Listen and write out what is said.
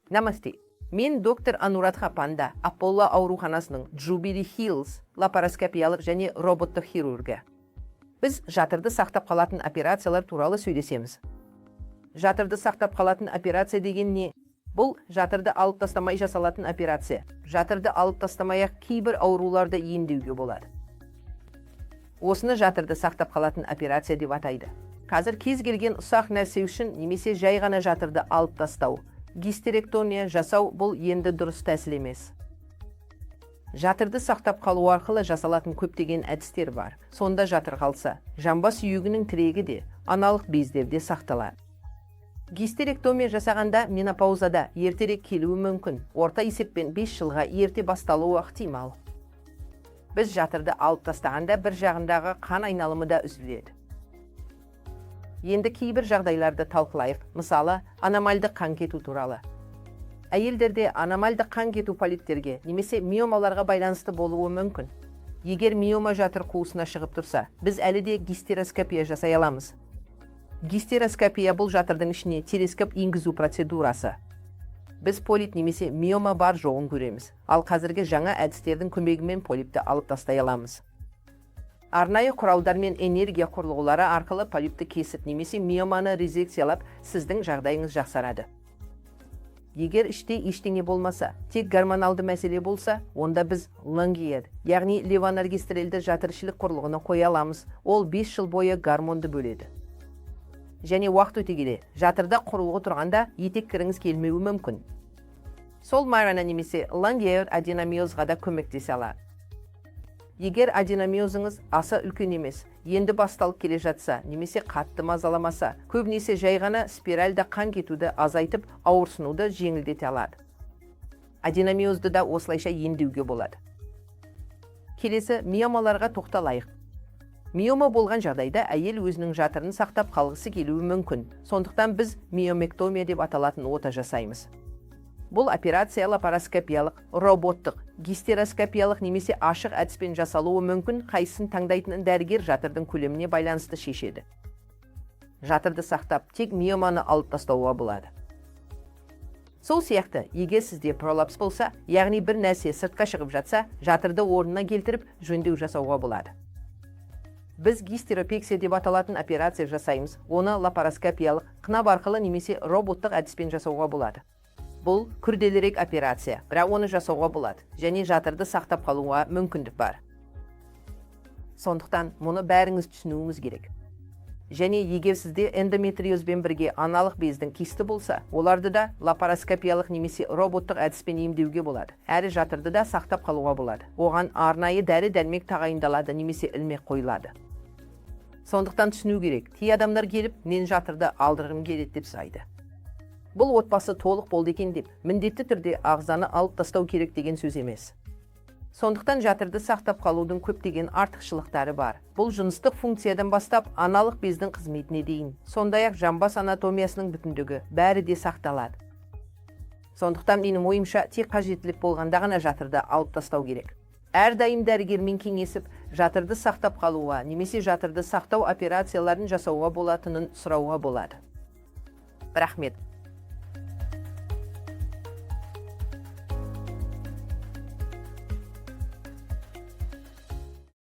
Намасте. Мен доктор Анурадха Панда, Аполло ауруханасының Jubilee Hills лапароскопиялық және роботтық хирургі. Біз жатырды сақтап қалатын операциялар туралы сөйлесеміз. Жатырды сақтап қалатын операция деген не? Бұл жатырды алып тастамай жасалатын операция. Жатырды алып тастамай-ақ кейбір ауруларды емдеуге болады. Осыны жатырды сақтап қалатын операция деп атайды. Қазір кез келген ұсақ нәрсе үшін немесе жай ғана жатырды алып тастау, гистерэктомия жасау бұл енді дұрыс тәсіл емес. Жатырды сақтап қалу арқылы жасалатын көптеген әдістер бар. Сонда жатыр қалса, жамбас сүйегінің тірегі де, аналық бездерде сақталады. Гистерэктомия жасағанда менопаузада ертерек келуі мүмкін. Орта есеппен 5 жылға ерте басталуы ықтимал. Біз жатырды алып тастағанда бір жағындағы қан айналымы да үзіледі. Енді кейбір жағдайларды талқылайық. Мысалы, аномальды қан кету туралы. Әйелдерде аномальды қан кету полиптерге немесе миомаларға байланысты болуы мүмкін. Егер миома жатыр қуысына шығып тұрса, біз әлі де гистероскопия жасай аламыз. Гистероскопия бұл жатырдың ішіне телескоп енгізу процедурасы. Біз полип немесе миома бар жоғын көреміз. Ал қазіргі жаңа әдістердің көмегімен полипті алып тастай аламыз. Арнайы құралдар мен энергия құрылғылары арқылы полипті кесіп немесе миоманы резекциялап, сіздің жағдайыңыз жақсарады. Егер іште ештеңе болмаса, тек гормоналды мәселе болса, онда біз лангиер, яғни левоноргестерелді жатыршілік құрылғыны қоя аламыз. Ол 5 жыл бойы гормонды бөледі. Және уақыт өте келе, жатырда құрылғы тұрғанда етек кіріңіз келмеуі мүмкін. Сол майрана немесе лангиер аденомиозға да көмектесе алады. Егер аденомиозыңыз аса үлкен емес, енді басталып келе жатса, немесе қатты мазаламаса, көбінесе жай ғана спиральда қан кетуді азайтып, ауырсынуды жеңілдете алады. Аденомиозды да осылайша емдеуге болады. Келесі миомаларға тоқталайық. Миома болған жағдайда әйел өзінің жатырын сақтап қалғысы келуі мүмкін. Сондықтан біз миомектомия деп аталатын ота жасаймыз. Бұл операция лапароскопиялық, роботтық, гистероскопиялық немесе ашық әдіспен жасалуы мүмкін, қайсысын таңдайтын дәрігер жатырдың көлеміне байланысты шешеді. Жатырды сақтап, тек миоманы алып тастауға болады. Сол сияқты, егер сізде пролапс болса, яғни бір нәрсе сыртқа шығып жатса, жатырды орнына келтіріп, жөндеу жасауға болады. Біз гистеропексия деп аталатын операция жасаймыз. Оны лапароскопиялық, қынап арқылы немесе роботтық әдіспен жасауға болады. Бұл күрделірек операция, бірақ оны жасауға болады, және жатырды сақтап қалуға мүмкіндік бар. Сондықтан, мұны бәріңіз түсінуіңіз керек. Және егер сізде эндометриозбен бірге аналық бездің кисті болса, оларды да лапароскопиялық немесе роботтық әдіспен емдеуге болады. Әрі жатырды да сақтап қалуға болады. Оған арнайы дәрі-дәрмек тағайындалады немесе ілмек қойылады. Сондықтан түсіну керек, кей адамдар келіп, мен жатырды алдырғым келеді деп сұрайды. Бұл отбасы толық болды екен деп, міндетті түрде ағзаны алып тастау керек деген сөз емес. Сондықтан жатырды сақтап қалудың көптеген артықшылықтары бар. Бұл жыныстық функциядан бастап аналық бездің қызметіне дейін, сондай-ақ жамбас анатомиясының бүтіндігі бәрі де сақталады. Сондықтан менің ойымша тек қажеттілік болғанда ғана жатырды алып тастау керек. Әрдайым дәрігермен кеңесіп, жатырды сақтап қалуға немесе жатырды сақтау операцияларын жасауға болатынын сұрауға болады. Рахмет.